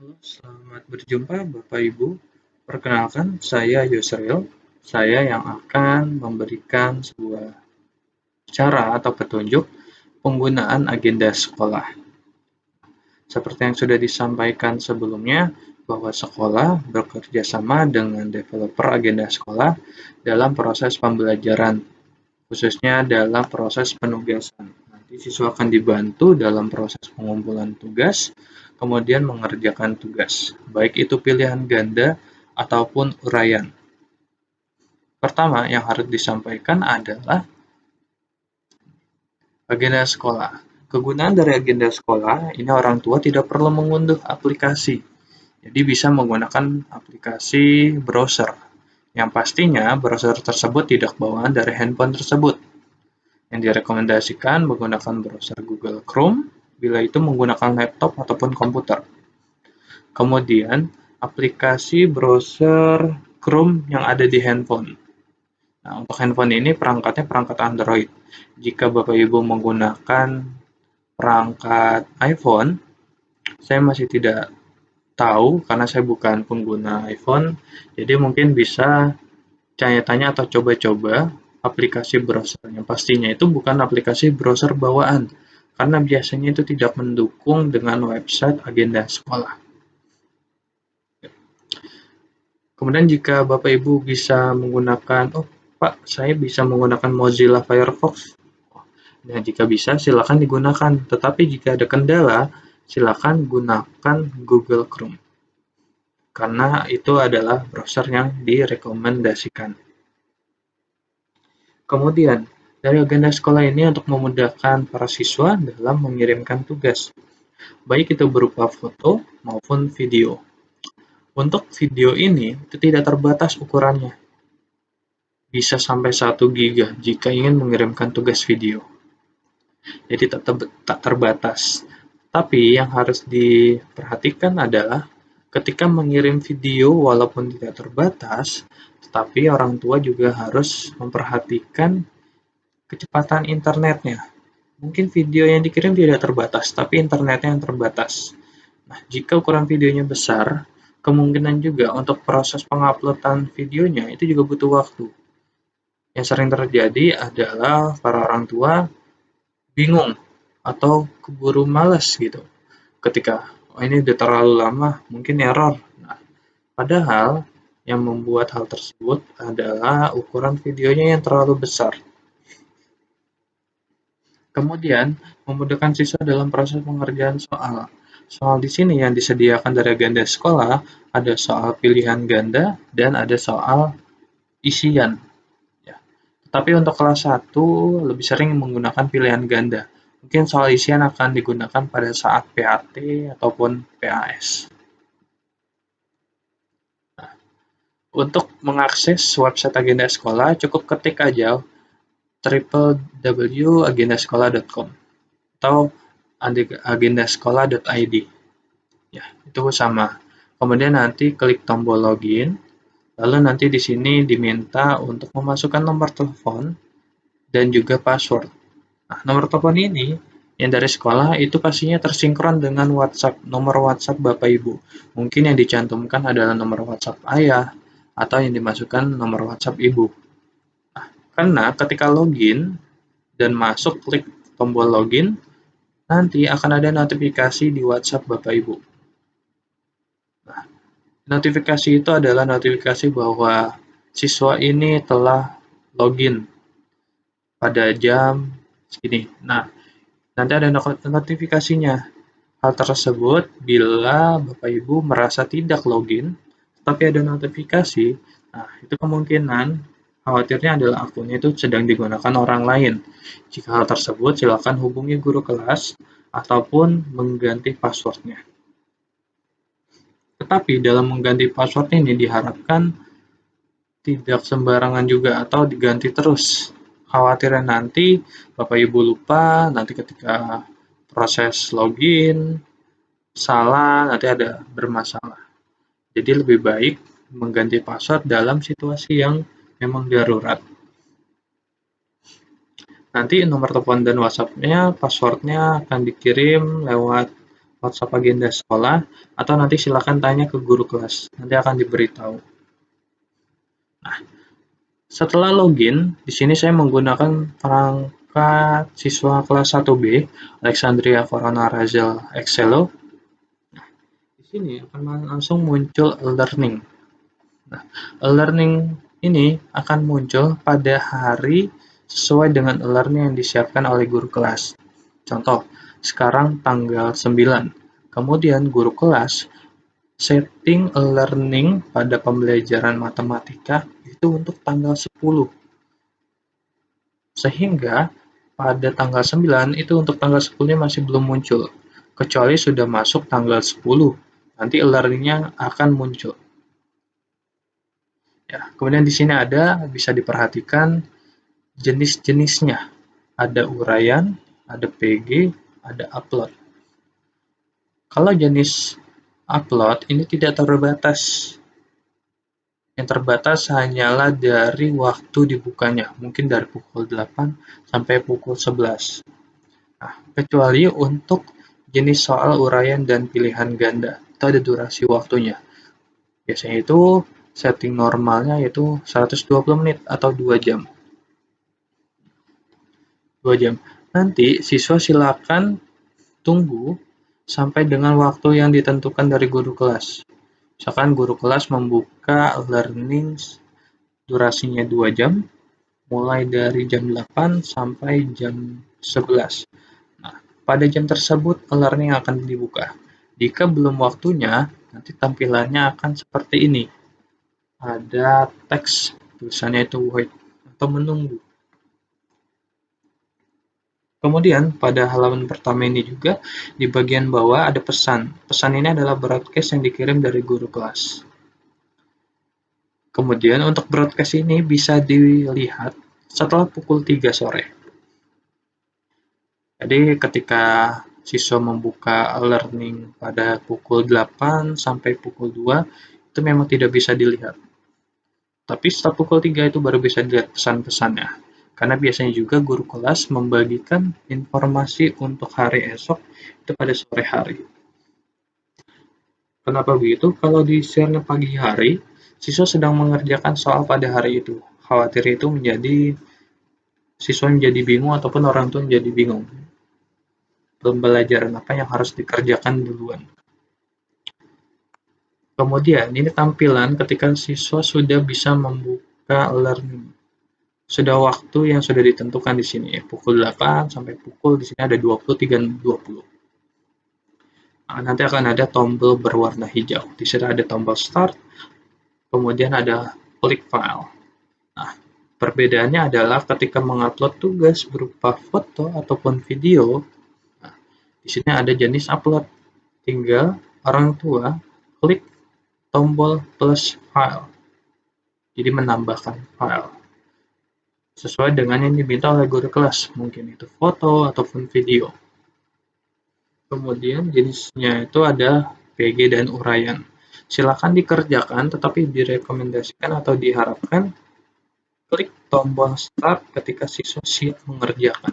Halo, selamat berjumpa Bapak Ibu. Perkenalkan, saya Yusril. Saya yang akan memberikan sebuah cara atau petunjuk penggunaan agenda sekolah. Seperti yang sudah disampaikan sebelumnya, bahwa sekolah bekerja sama dengan developer agenda sekolah dalam proses pembelajaran, khususnya dalam proses penugasan. Nanti siswa akan dibantu dalam proses pengumpulan tugas, kemudian mengerjakan tugas, baik itu pilihan ganda ataupun uraian. Pertama yang harus disampaikan adalah agenda sekolah. Kegunaan dari agenda sekolah, ini orang tua tidak perlu mengunduh aplikasi. Jadi bisa menggunakan aplikasi browser. Yang pastinya browser tersebut tidak bawaan dari handphone tersebut. Yang direkomendasikan menggunakan browser Google Chrome bila itu menggunakan laptop ataupun komputer. Kemudian, aplikasi browser Chrome yang ada di handphone. Nah, untuk handphone ini perangkatnya perangkat Android. Jika Bapak Ibu menggunakan perangkat iPhone, saya masih tidak tahu karena saya bukan pengguna iPhone, jadi mungkin bisa tanya-tanya atau coba-coba aplikasi browser. Yang pastinya itu bukan aplikasi browser bawaan, karena biasanya itu tidak mendukung dengan website agenda sekolah. Kemudian jika Bapak Ibu bisa menggunakan, oh Pak, saya bisa menggunakan Mozilla Firefox. Nah, jika bisa silakan digunakan, tetapi jika ada kendala, silakan gunakan Google Chrome. Karena itu adalah browser yang direkomendasikan. Kemudian, dari agenda sekolah ini untuk memudahkan para siswa dalam mengirimkan tugas, baik itu berupa foto maupun video. Untuk video ini, itu tidak terbatas ukurannya. Bisa sampai 1 giga jika ingin mengirimkan tugas video. Jadi tak terbatas. Tapi yang harus diperhatikan adalah ketika mengirim video walaupun tidak terbatas, tetapi orang tua juga harus memperhatikan kecepatan internetnya. Mungkin video yang dikirim tidak terbatas, tapi internetnya yang terbatas. Nah, jika ukuran videonya besar, kemungkinan juga untuk proses penguploadan videonya itu juga butuh waktu. Yang sering terjadi adalah para orang tua bingung atau keburu malas gitu. Ketika ini udah terlalu lama, mungkin error. Nah, padahal yang membuat hal tersebut adalah ukuran videonya yang terlalu besar. Kemudian, memudahkan siswa dalam proses pengerjaan soal. Soal di sini yang disediakan dari agenda sekolah, ada soal pilihan ganda dan ada soal isian. Ya. Tetapi untuk kelas 1 lebih sering menggunakan pilihan ganda. Mungkin soal isian akan digunakan pada saat PAT ataupun PAS. Nah, untuk mengakses website agenda sekolah, cukup ketik aja www.agendasekolah.com atau agendasekolah.id. Ya, itu sama. Kemudian nanti klik tombol login, lalu nanti di sini diminta untuk memasukkan nomor telepon dan juga password. Nah, nomor telepon ini yang dari sekolah itu pastinya tersinkron dengan WhatsApp, nomor WhatsApp Bapak Ibu. Mungkin yang dicantumkan adalah nomor WhatsApp ayah atau yang dimasukkan nomor WhatsApp ibu. Nah, karena ketika login dan masuk klik tombol login, nanti akan ada notifikasi di WhatsApp Bapak Ibu. Nah, notifikasi itu adalah notifikasi bahwa siswa ini telah login pada jam segini. Nah, nanti ada notifikasinya. Hal tersebut bila Bapak Ibu merasa tidak login, tapi ada notifikasi, nah itu kemungkinan khawatirnya adalah akunnya itu sedang digunakan orang lain. Jika hal tersebut, silakan hubungi guru kelas ataupun mengganti passwordnya. Tetapi dalam mengganti password ini diharapkan tidak sembarangan juga atau diganti terus. Khawatirnya nanti Bapak Ibu lupa, nanti ketika proses login salah, nanti ada bermasalah. Jadi lebih baik mengganti password dalam situasi yang memang darurat. Nanti nomor telepon dan WhatsApp-nya, password-nya akan dikirim lewat WhatsApp agenda sekolah, atau nanti silakan tanya ke guru kelas, nanti akan diberitahu. Nah, setelah login, di sini saya menggunakan perangkat siswa kelas 1B, Alexandria Corona Razel Excelo. Nah, di sini akan langsung muncul learning. Nah, learning ini akan muncul pada hari sesuai dengan learning yang disiapkan oleh guru kelas. Contoh, sekarang tanggal 9. Kemudian guru kelas setting learning pada pembelajaran matematika itu untuk tanggal 10. Sehingga pada tanggal 9 itu untuk tanggal 10-nya masih belum muncul. Kecuali sudah masuk tanggal 10, nanti learning-nya akan muncul. Ya, kemudian di sini ada bisa diperhatikan jenis-jenisnya. Ada uraian, ada PG, ada upload. Kalau jenis upload ini tidak terbatas. Yang terbatas hanyalah dari waktu dibukanya, mungkin dari pukul 8 sampai pukul 11. Nah, kecuali untuk jenis soal uraian dan pilihan ganda, itu ada durasi waktunya. Biasanya itu setting normalnya yaitu 120 menit atau 2 jam. 2 jam. Nanti siswa silakan tunggu sampai dengan waktu yang ditentukan dari guru kelas. Misalkan guru kelas membuka learning durasinya 2 jam, mulai dari jam 8 sampai jam 11. Nah, pada jam tersebut learning akan dibuka. Jika belum waktunya, nanti tampilannya akan seperti ini. Ada teks, tulisannya itu wait, atau menunggu. Kemudian pada halaman pertama ini juga di bagian bawah ada pesan. Pesan ini adalah broadcast yang dikirim dari guru kelas. Kemudian untuk broadcast ini bisa dilihat setelah pukul 3 sore. Jadi ketika siswa membuka learning pada pukul 8 sampai pukul 2 itu memang tidak bisa dilihat. Tapi setelah pukul 3 itu baru bisa dilihat pesan-pesannya. Karena biasanya juga guru kelas membagikan informasi untuk hari esok itu pada sore hari. Kenapa begitu? Kalau di share pagi hari, siswa sedang mengerjakan soal pada hari itu. Khawatir itu siswa menjadi bingung ataupun orang tua menjadi bingung. Pembelajaran apa yang harus dikerjakan duluan. Kemudian, ini tampilan ketika siswa sudah bisa membuka learning. Sudah waktu yang sudah ditentukan di sini, pukul 8 sampai pukul di sini ada 23.20. Nah, nanti akan ada tombol berwarna hijau. Di sini ada tombol start, kemudian ada klik file. Nah, perbedaannya adalah ketika mengupload tugas berupa foto ataupun video, nah, di sini ada jenis upload. Tinggal orang tua klik tombol plus file. Jadi menambahkan file sesuai dengan yang diminta oleh guru kelas, mungkin itu foto ataupun video. Kemudian jenisnya itu ada PG dan uraian. Silakan dikerjakan, tetapi direkomendasikan atau diharapkan klik tombol start ketika siswa siap mengerjakan.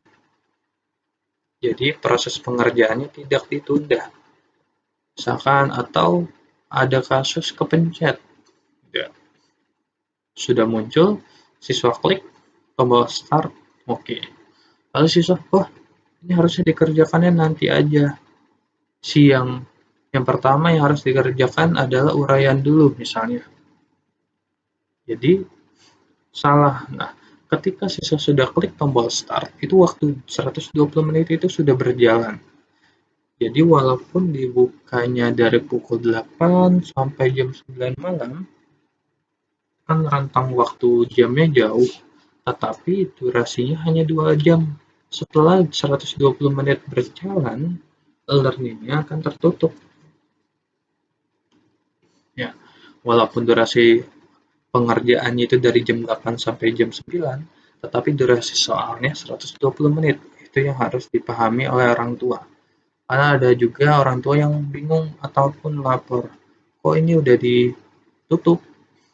Jadi proses pengerjaannya tidak ditunda. Misalkan atau ada kasus kepencet. Ya. Sudah muncul, siswa klik tombol start, oke. Lalu siswa, ini harusnya dikerjakannya nanti aja, siang. Yang pertama yang harus dikerjakan adalah uraian dulu misalnya. Jadi, salah. Nah, ketika siswa sudah klik tombol start, itu waktu 120 menit itu sudah berjalan. Jadi, walaupun dibukanya dari pukul 8 sampai jam 9 malam, kan rentang waktu jamnya jauh, tetapi durasinya hanya 2 jam. Setelah 120 menit berjalan, learning-nya akan tertutup. Ya, walaupun durasi pengerjaannya itu dari jam 8 sampai jam 9, tetapi durasi soalnya 120 menit. Itu yang harus dipahami oleh orang tua. Karena ada juga orang tua yang bingung ataupun lapor, kok ini udah ditutup?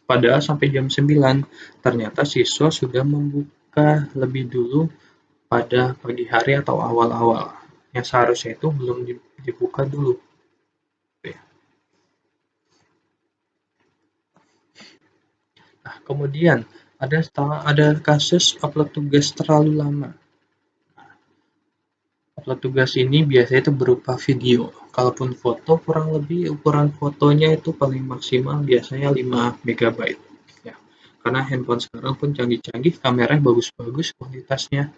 Padahal sampai jam 9, ternyata siswa sudah membuka lebih dulu pada pagi hari atau awal-awal. yang seharusnya itu belum dibuka dulu. Nah, kemudian ada kasus upload tugas terlalu lama. Upload tugas ini biasanya itu berupa video. Kalaupun foto, kurang lebih ukuran fotonya itu paling maksimal biasanya 5 MB. Ya, karena handphone sekarang pun canggih-canggih, kameranya bagus-bagus kualitasnya.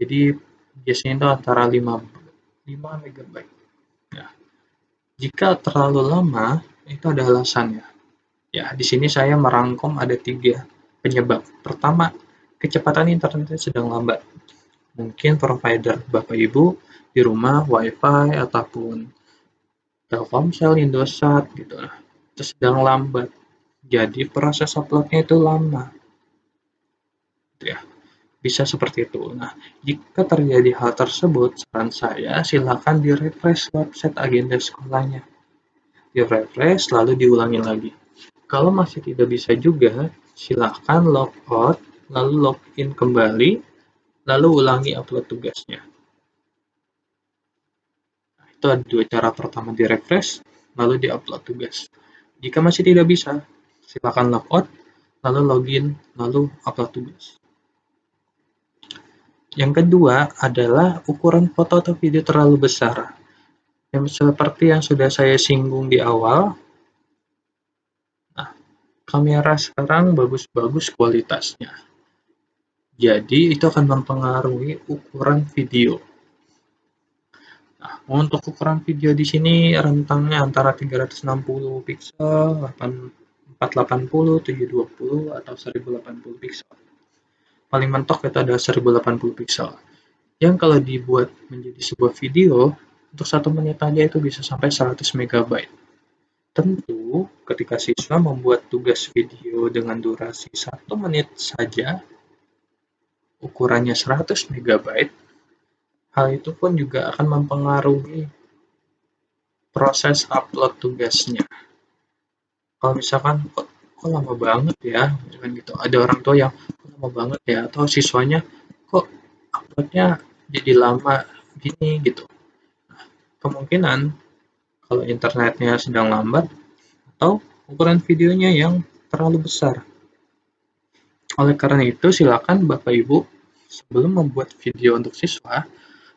Jadi biasanya itu antara 5 MB. Ya, jika terlalu lama, itu ada alasannya. Ya, di sini saya merangkum ada 3 penyebab. Pertama, kecepatan internet sedang lambat. Mungkin provider Bapak Ibu di rumah WiFi ataupun Telkomsel, Indosat gitu itu sedang lambat. Jadi proses uploadnya itu lama. Gitu ya. Bisa seperti itu. Nah, jika terjadi hal tersebut, saran saya silakan di-refresh website agenda sekolahnya. Di-refresh lalu diulangi lagi. Kalau masih tidak bisa juga, silakan logout lalu login kembali lalu ulangi upload tugasnya. Itu ada 2 cara. Pertama di-refresh, lalu di-upload tugas. Jika masih tidak bisa, silakan logout, lalu login, lalu upload tugas. Yang kedua adalah ukuran foto atau video terlalu besar. Yang seperti yang sudah saya singgung di awal, nah, kamera sekarang bagus-bagus kualitasnya. Jadi itu akan mempengaruhi ukuran video. Nah, untuk ukuran video di sini rentangnya antara 360 pixel, 480, 720, atau 1080 pixel. Paling mentok itu ada 1080 pixel. Yang kalau dibuat menjadi sebuah video, untuk 1 menit aja itu bisa sampai 100 MB. Tentu, ketika siswa membuat tugas video dengan durasi 1 menit saja, ukurannya 100 MB, hal itu pun juga akan mempengaruhi proses upload tugasnya. Kalau misalkan kok lama banget ya, misalkan gitu. Ada orang tua yang lama banget ya, atau siswanya kok uploadnya jadi lama gini gitu. Kemungkinan kalau internetnya sedang lambat atau ukuran videonya yang terlalu besar. Oleh karena itu, silakan Bapak Ibu sebelum membuat video untuk siswa,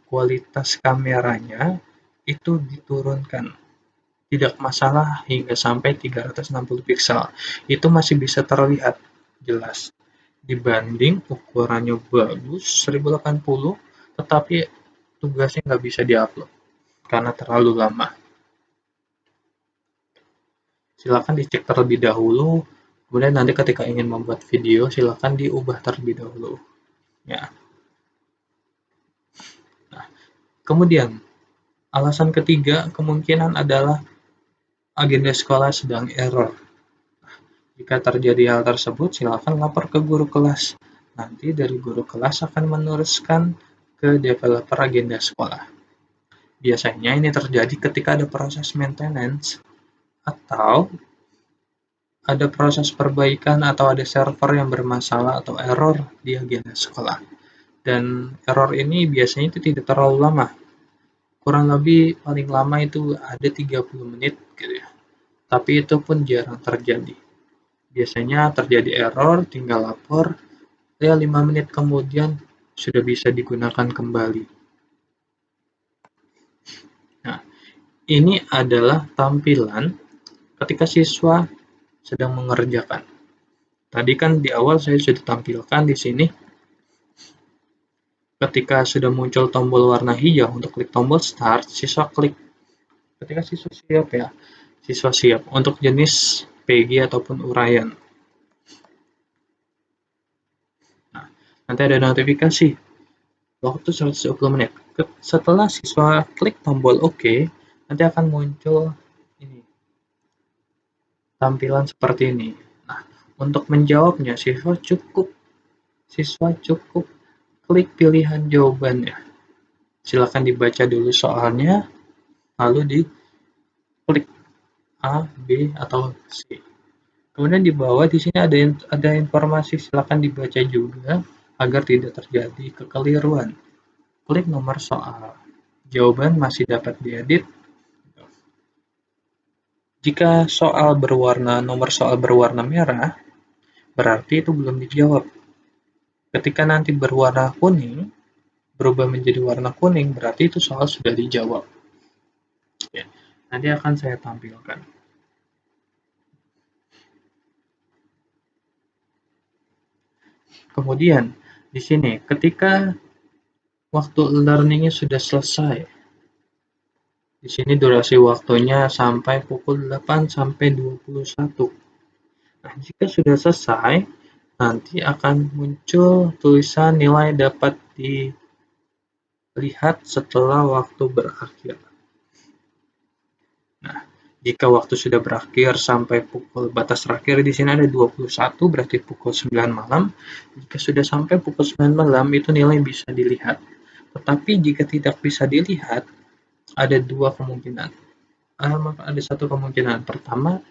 kualitas kameranya itu diturunkan. Tidak masalah hingga sampai 360 pixel. Itu masih bisa terlihat jelas. Dibanding ukurannya bagus 1080, tetapi tugasnya nggak bisa diupload karena terlalu lama. Silakan dicek terlebih dahulu, kemudian nanti ketika ingin membuat video, silakan diubah terlebih dahulu. Ya. Nah, kemudian, alasan ketiga kemungkinan adalah agenda sekolah sedang error. Jika terjadi hal tersebut, silakan lapor ke guru kelas. Nanti dari guru kelas akan meneruskan ke developer agenda sekolah. Biasanya ini terjadi ketika ada proses maintenance atau ada proses perbaikan atau ada server yang bermasalah atau error di agenda sekolah. Dan error ini biasanya itu tidak terlalu lama. Kurang lebih paling lama itu ada 30 menit gitu ya. Tapi itu pun jarang terjadi. Biasanya terjadi error, tinggal lapor, ya 5 menit kemudian sudah bisa digunakan kembali. Nah, ini adalah tampilan ketika siswa sedang mengerjakan. Tadi kan di awal saya sudah tampilkan di sini, ketika sudah muncul tombol warna hijau untuk klik tombol start, siswa klik. Ketika siswa siap ya, siswa siap untuk jenis PG ataupun uraian. Nah, nanti ada notifikasi waktu 120 menit. Setelah siswa klik tombol OK, nanti akan muncul ini, tampilan seperti ini. Nah, untuk menjawabnya, siswa cukup klik pilihan jawabannya. Silakan dibaca dulu soalnya, lalu diklik A, B, atau C. Kemudian di bawah di sini ada informasi, silakan dibaca juga agar tidak terjadi kekeliruan. Klik nomor soal. jawaban masih dapat diedit. Jika nomor soal berwarna merah, berarti itu belum dijawab. Ketika nanti berwarna kuning, berubah menjadi warna kuning, berarti itu soal sudah dijawab. Ya, nanti akan saya tampilkan. Kemudian, di sini, ketika waktu learning-nya sudah selesai, di sini durasi waktunya sampai pukul 8 sampai 21. Nah, jika sudah selesai, nanti akan muncul tulisan nilai dapat dilihat setelah waktu berakhir. Nah, jika waktu sudah berakhir sampai pukul batas terakhir di sini ada 21, berarti pukul 9 malam. Jika sudah sampai pukul 9 malam, itu nilai bisa dilihat. Tetapi jika tidak bisa dilihat, ada dua kemungkinan. Ada satu kemungkinan. Pertama,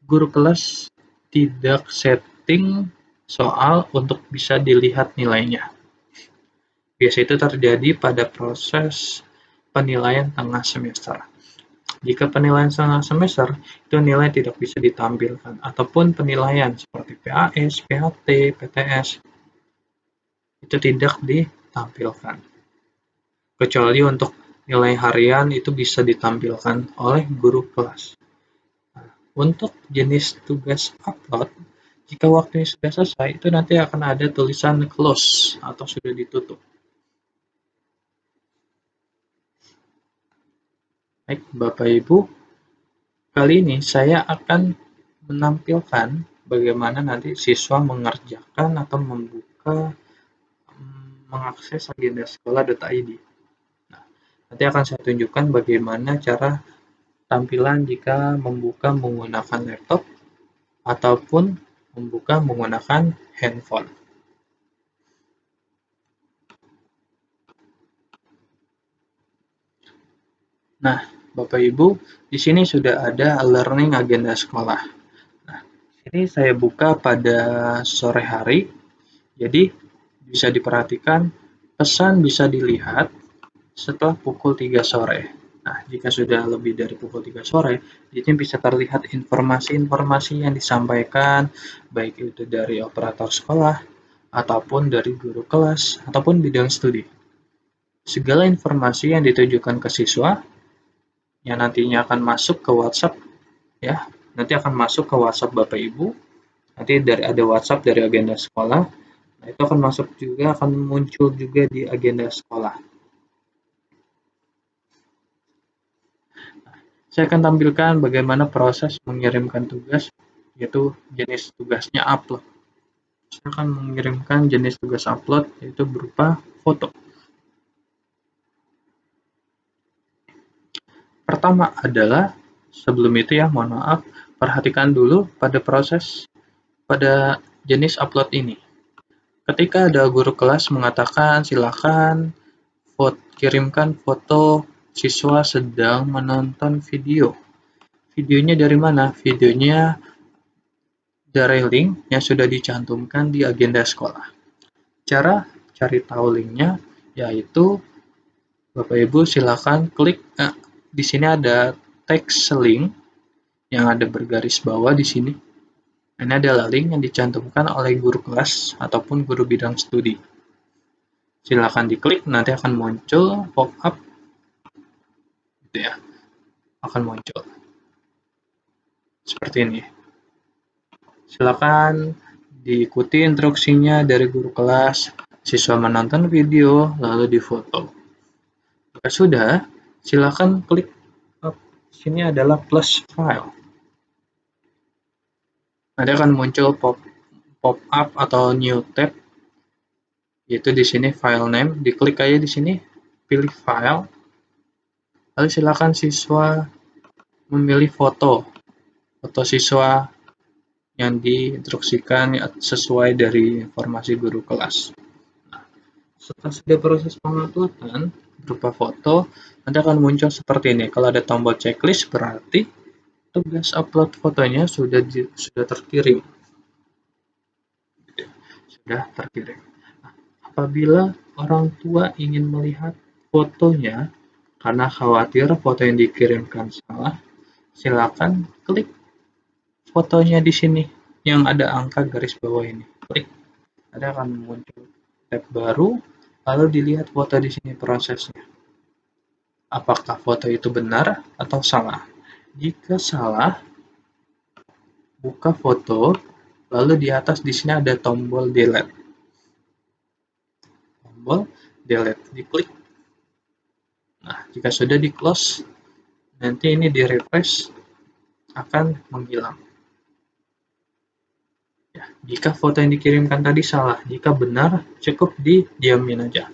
guru kelas tidak setting soal untuk bisa dilihat nilainya. Biasanya itu terjadi pada proses penilaian tengah semester. Jika penilaian tengah semester, itu nilai tidak bisa ditampilkan. Ataupun penilaian seperti PAS, PHT, PTS, itu tidak ditampilkan. Kecuali untuk nilai harian itu bisa ditampilkan oleh guru kelas. Untuk jenis tugas upload, jika waktunya sudah selesai, itu nanti akan ada tulisan close atau sudah ditutup. Baik, Bapak Ibu, kali ini saya akan menampilkan bagaimana nanti siswa mengerjakan atau mengakses agenda sekolah.id. Nah, nanti akan saya tunjukkan bagaimana cara tampilan jika membuka menggunakan laptop ataupun membuka menggunakan handphone. Nah, Bapak Ibu, di sini sudah ada learning agenda sekolah. Nah, ini saya buka pada sore hari. Jadi, bisa diperhatikan pesan bisa dilihat setelah pukul 3 sore. Nah, jika sudah lebih dari pukul 3 sore, di sini bisa terlihat informasi-informasi yang disampaikan, baik itu dari operator sekolah, ataupun dari guru kelas, ataupun bidang studi. Segala informasi yang ditujukan ke siswa, yang nantinya akan masuk ke WhatsApp, ya, nanti akan masuk ke WhatsApp Bapak Ibu, nanti ada WhatsApp dari agenda sekolah, nah itu akan masuk juga, akan muncul juga di agenda sekolah. Saya akan tampilkan bagaimana proses mengirimkan tugas, yaitu jenis tugasnya upload. Saya akan mengirimkan jenis tugas upload, yaitu berupa foto. Pertama adalah, sebelum itu ya, mohon maaf, perhatikan dulu pada jenis upload ini. Ketika ada guru kelas mengatakan silakan kirimkan foto siswa sedang menonton video. Videonya dari mana? Videonya dari link yang sudah dicantumkan di agenda sekolah. Cara cari tahu linknya yaitu Bapak Ibu silakan klik di sini ada teks link yang ada bergaris bawah di sini. Ini adalah link yang dicantumkan oleh guru kelas ataupun guru bidang studi. Silakan diklik, nanti akan muncul pop-up, gitu ya, akan muncul seperti ini. Silakan diikuti instruksinya dari guru kelas. Siswa menonton video lalu difoto. Jika sudah, silakan klik sini adalah plus file. Nanti akan muncul pop-up atau new tab, yaitu di sini file name. Diklik aja di sini, pilih file, lalu silakan siswa memilih foto siswa yang diinstruksikan sesuai dari informasi guru kelas. Nah, setelah sudah proses penguploadan berupa foto, nanti akan muncul seperti ini. Kalau ada tombol checklist, berarti tugas upload fotonya sudah terkirim. Sudah terkirim. Nah, apabila orang tua ingin melihat fotonya, karena khawatir foto yang dikirimkan salah, silakan klik fotonya di sini yang ada angka garis bawah ini. Klik, ada akan muncul tab baru, lalu dilihat foto di sini prosesnya. Apakah foto itu benar atau salah? Jika salah, buka foto, lalu di atas di sini ada tombol delete. Tombol delete, diklik. Nah, jika sudah di close, nanti ini di refresh akan menghilang. Ya, jika foto yang dikirimkan tadi salah, jika benar cukup didiamin aja.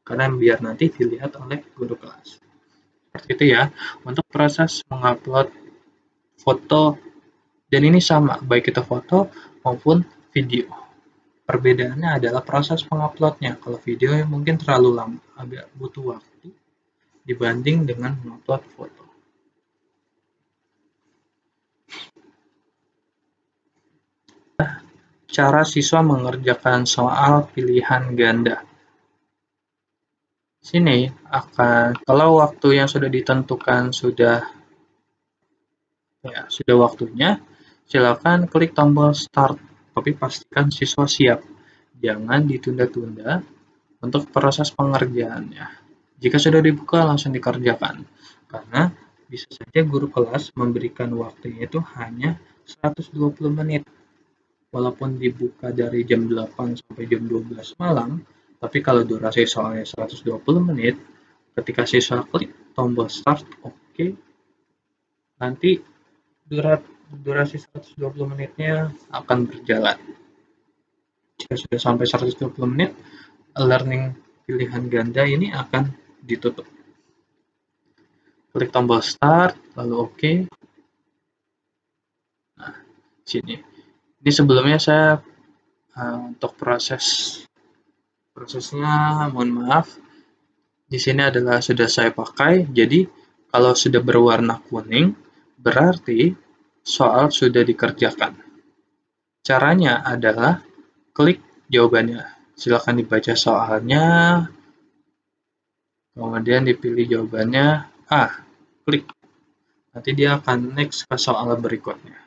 Karena biar nanti dilihat oleh guru kelas. Seperti itu ya, untuk proses mengupload foto, dan ini sama, baik itu foto maupun video. Perbedaannya adalah proses penguploadnya. Kalau video yang mungkin terlalu lama, agak butuh waktu dibanding dengan mengupload foto. Cara siswa mengerjakan soal pilihan ganda. Sini kalau waktu yang sudah ditentukan sudah waktunya, silakan klik tombol start, tapi pastikan siswa siap. Jangan ditunda-tunda untuk proses pengerjaannya. Jika sudah dibuka, langsung dikerjakan. Karena bisa saja guru kelas memberikan waktunya itu hanya 120 menit. Walaupun dibuka dari jam 8 sampai jam 12 malam, tapi kalau durasi soalnya 120 menit, ketika siswa klik tombol start, oke, nanti durasi 120 menitnya akan berjalan. Jika sudah sampai 120 menit, learning pilihan ganda ini akan ditutup. Klik tombol start, lalu oke. Nah, sini. Ini sebelumnya saya untuk prosesnya mohon maaf. Di sini adalah sudah saya pakai. Jadi kalau sudah berwarna kuning, berarti soal sudah dikerjakan. Caranya adalah klik jawabannya. Silakan dibaca soalnya, kemudian dipilih jawabannya A, klik. Nanti dia akan next ke soal berikutnya.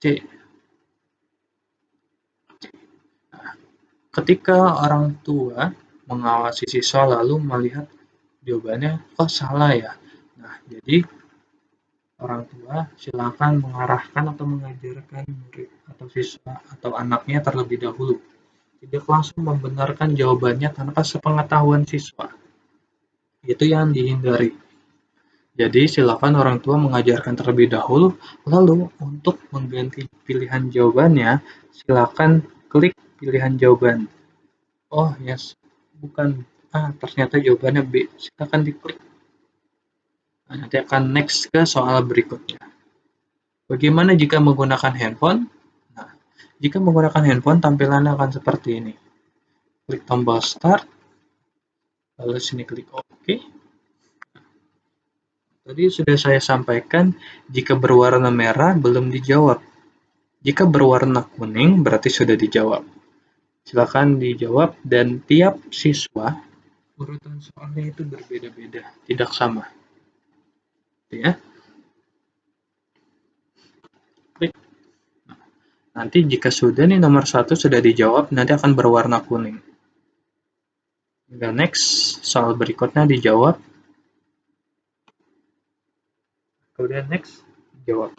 C. Nah, ketika orang tua mengawasi siswa lalu melihat jawabannya kok salah ya. Nah, jadi orang tua silakan mengarahkan atau mengajarkan murid atau siswa atau anaknya terlebih dahulu. Tidak langsung membenarkan jawabannya tanpa sepengetahuan siswa. Itu yang dihindari. Jadi silakan orang tua mengajarkan terlebih dahulu, lalu untuk mengganti pilihan jawabannya, silakan klik pilihan jawaban. Oh yes, bukan A, ternyata jawabannya B. Silakan diklik. Nah, nanti akan next ke soal berikutnya. Bagaimana jika menggunakan handphone? Nah, jika menggunakan handphone, tampilannya akan seperti ini. Klik tombol start, lalu sini klik OK. Tadi sudah saya sampaikan, jika berwarna merah belum dijawab. Jika berwarna kuning berarti sudah dijawab. Silakan dijawab dan tiap siswa urutan soalnya itu berbeda-beda, tidak sama. Ya. Klik. Nanti jika sudah nih nomor 1 sudah dijawab, nanti akan berwarna kuning. Hingga next, soal berikutnya dijawab. Kemudian next, jawab.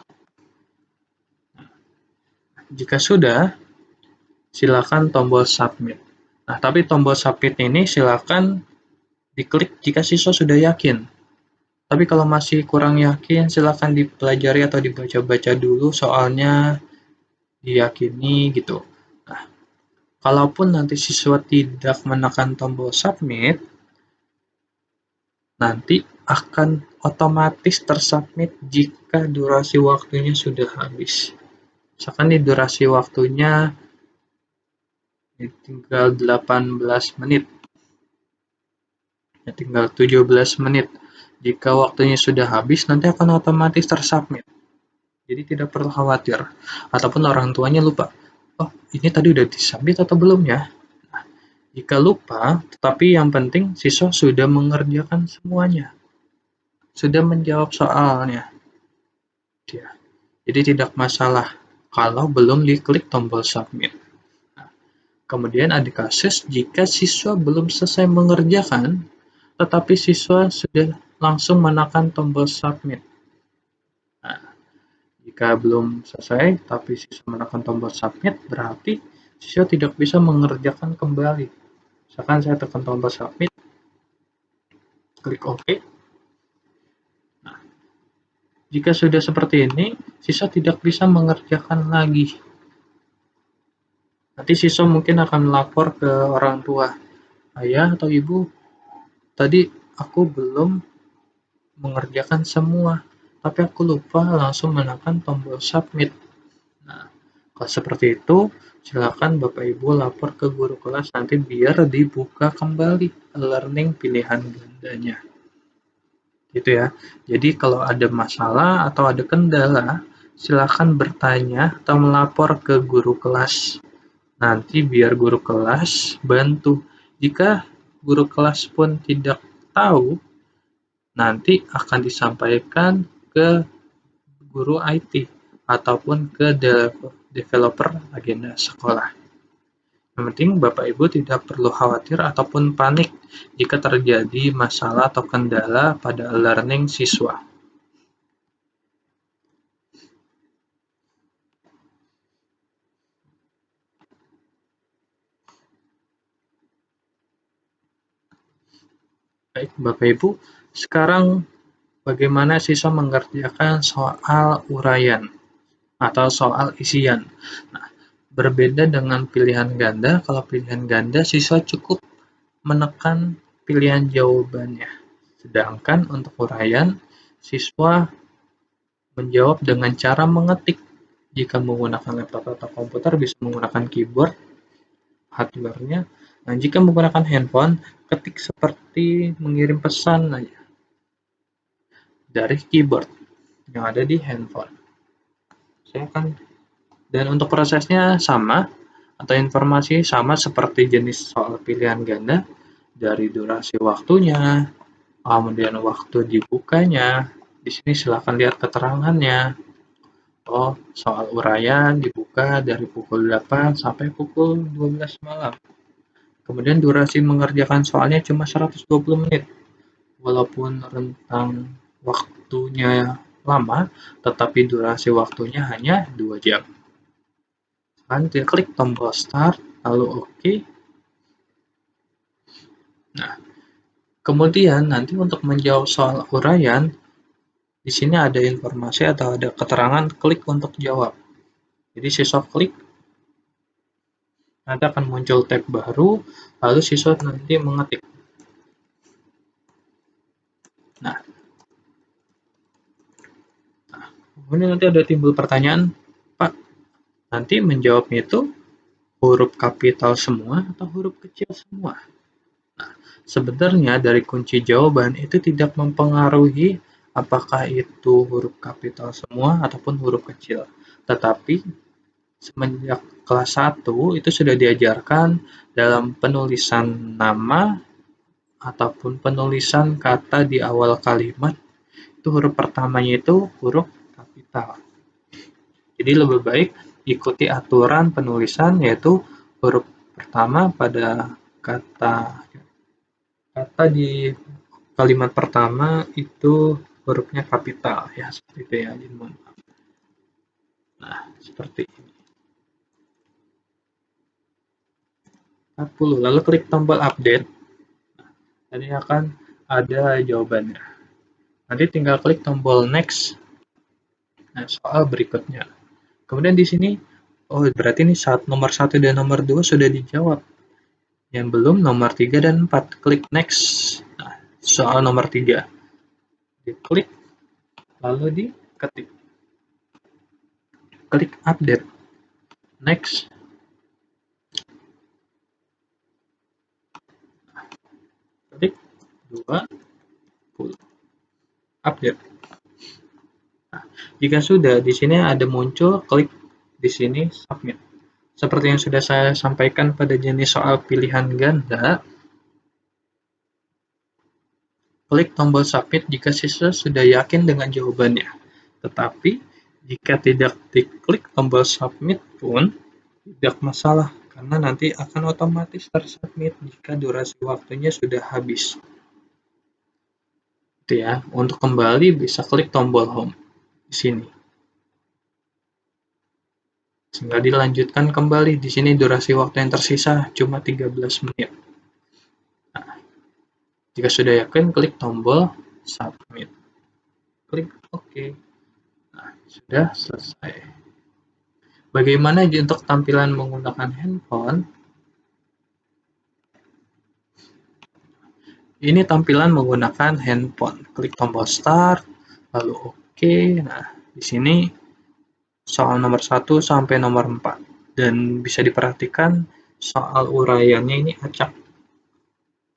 Jika sudah, silakan tombol submit. Nah, tapi tombol submit ini silakan diklik jika siswa sudah yakin. Tapi kalau masih kurang yakin, silakan dipelajari atau dibaca-baca dulu soalnya, diyakini gitu. Nah, kalaupun nanti siswa tidak menekan tombol submit, nanti akan otomatis tersubmit jika durasi waktunya sudah habis. Misalkan nih durasi waktunya tinggal 18 menit. Ya, tinggal 17 menit. Jika waktunya sudah habis, nanti akan otomatis tersubmit. Jadi tidak perlu khawatir. Ataupun orang tuanya lupa, oh ini tadi udah disubmit atau belum ya? Nah, Jika lupa, tetapi yang penting siswa sudah mengerjakan semuanya, sudah menjawab soalnya. Ya. Jadi tidak masalah kalau belum diklik tombol submit. Kemudian ada kasus jika siswa belum selesai mengerjakan, tetapi siswa sudah langsung menekan tombol submit. Nah, jika belum selesai, tapi siswa menekan tombol submit, berarti siswa tidak bisa mengerjakan kembali. Misalkan saya tekan tombol submit, klik OK. Nah, jika sudah seperti ini, siswa tidak bisa mengerjakan lagi. Nanti siswa mungkin akan melapor ke orang tua. Ayah atau ibu, tadi aku belum mengerjakan semua, tapi aku lupa langsung menekan tombol submit. Nah, kalau seperti itu, silakan Bapak Ibu lapor ke guru kelas nanti biar dibuka kembali learning pilihan gandanya. Gitu ya. Jadi kalau ada masalah atau ada kendala, silakan bertanya atau melapor ke guru kelas. Nanti biar guru kelas bantu. Jika guru kelas pun tidak tahu, nanti akan disampaikan ke guru IT ataupun ke developer agenda sekolah. Yang penting Bapak Ibu tidak perlu khawatir ataupun panik jika terjadi masalah atau kendala pada learning siswa. Baik, Bapak Ibu, sekarang bagaimana siswa mengerjakan soal uraian atau soal isian. Nah, berbeda dengan pilihan ganda, kalau pilihan ganda siswa cukup menekan pilihan jawabannya. Sedangkan untuk uraian, siswa menjawab dengan cara mengetik. Jika menggunakan laptop atau komputer bisa menggunakan keyboard, hardware-nya. Nah, jika menggunakan handphone, ketik seperti mengirim pesan aja dari keyboard yang ada di handphone. Dan untuk prosesnya sama, atau informasi sama seperti jenis soal pilihan ganda, dari durasi waktunya, kemudian waktu dibukanya. Di sini silakan lihat keterangannya. Oh, soal uraian dibuka dari pukul 8 sampai pukul 12 malam. Kemudian durasi mengerjakan soalnya cuma 120 menit. Walaupun rentang waktunya lama, tetapi durasi waktunya hanya 2 jam. Nanti klik tombol start, lalu OK. Nah, kemudian nanti untuk menjawab soal uraian, di sini ada informasi atau ada keterangan klik untuk jawab. Jadi siswa klik, nanti akan muncul tab baru, lalu siswa nanti mengetik. Nah, kemudian nanti ada timbul pertanyaan, Pak, nanti menjawabnya itu huruf kapital semua atau huruf kecil semua? Nah, sebenarnya dari kunci jawaban itu tidak mempengaruhi apakah itu huruf kapital semua ataupun huruf kecil. Tetapi semenjak kelas 1 itu sudah diajarkan dalam penulisan nama ataupun penulisan kata di awal kalimat, itu huruf pertamanya itu huruf kapital. Jadi lebih baik ikuti aturan penulisan, yaitu huruf pertama pada kata di kalimat pertama itu hurufnya kapital, ya seperti itu ya. Nah, seperti ini. 40. Lalu klik tombol update. Nanti akan ada jawabannya. Nanti tinggal klik tombol next. Nah, soal berikutnya. Kemudian di sini, oh berarti ini nomor 1 dan nomor 2 sudah dijawab. Yang belum nomor 3 dan 4. Klik next. Nah, soal nomor 3. Diklik, lalu diketik. Klik update. Next. Klik 20. Update. Nah, jika sudah, di sini ada muncul, klik di sini submit. Seperti yang sudah saya sampaikan pada jenis soal pilihan ganda, klik tombol submit jika siswa sudah yakin dengan jawabannya. Tetapi, jika tidak diklik tombol submit pun tidak masalah, karena nanti akan otomatis tersubmit jika durasi waktunya sudah habis. Itu ya. Untuk kembali bisa klik tombol home di sini. Sehingga dilanjutkan kembali. Di sini durasi waktu yang tersisa cuma 13 menit. Nah, jika sudah yakin, klik tombol submit. Klik OK. Nah, sudah selesai. Bagaimana untuk tampilan menggunakan handphone? Ini tampilan menggunakan handphone. Klik tombol start, lalu OK. Nah, di sini soal nomor 1 sampai nomor 4. Dan bisa diperhatikan soal uraiannya ini acak.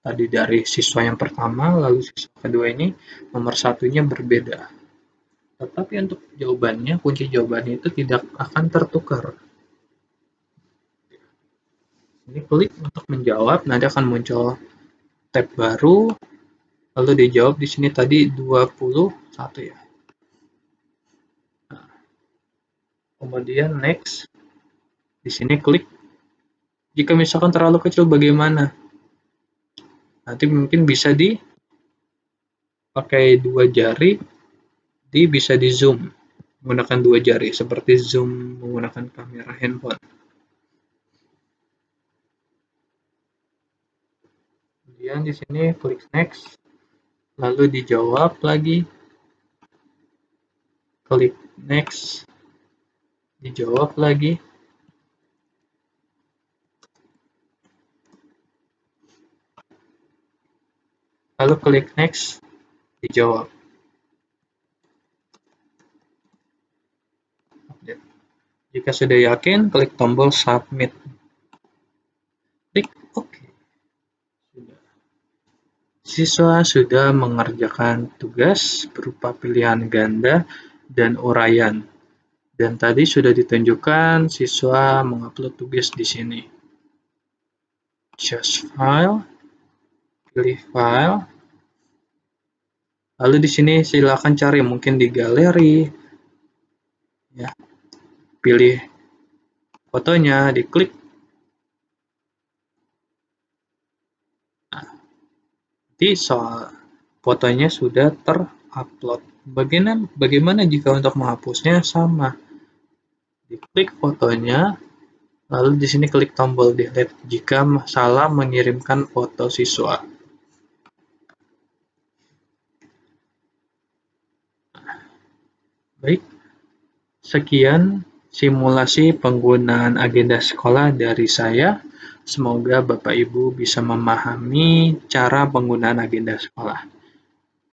Tadi dari siswa yang pertama, lalu siswa kedua ini nomor satunya berbeda. Tetapi untuk jawabannya, kunci jawabannya itu tidak akan tertukar. Ini klik untuk menjawab, nanti akan muncul tab baru, lalu dijawab di sini tadi 21 ya. Nah, kemudian next, di sini klik. Jika misalkan terlalu kecil bagaimana? Nanti mungkin bisa dipakai 2 jari, bisa di zoom menggunakan 2 jari, seperti zoom menggunakan kamera handphone. Kemudian di sini klik next, lalu dijawab lagi, klik next, dijawab lagi, lalu klik next, dijawab. Jika sudah yakin, klik tombol submit. Klik OK. Siswa sudah mengerjakan tugas berupa pilihan ganda dan uraian. Dan tadi sudah ditunjukkan siswa mengupload tugas di sini. Choose file, pilih file. Lalu di sini silakan cari mungkin di galeri. Ya. Pilih fotonya, diklik. Nah, nanti soal fotonya sudah terupload. Bagaimana jika untuk menghapusnya? Sama. Diklik fotonya, lalu di sini klik tombol delete jika salah mengirimkan foto siswa. Baik, sekian simulasi penggunaan agenda sekolah dari saya. Semoga Bapak Ibu bisa memahami cara penggunaan agenda sekolah.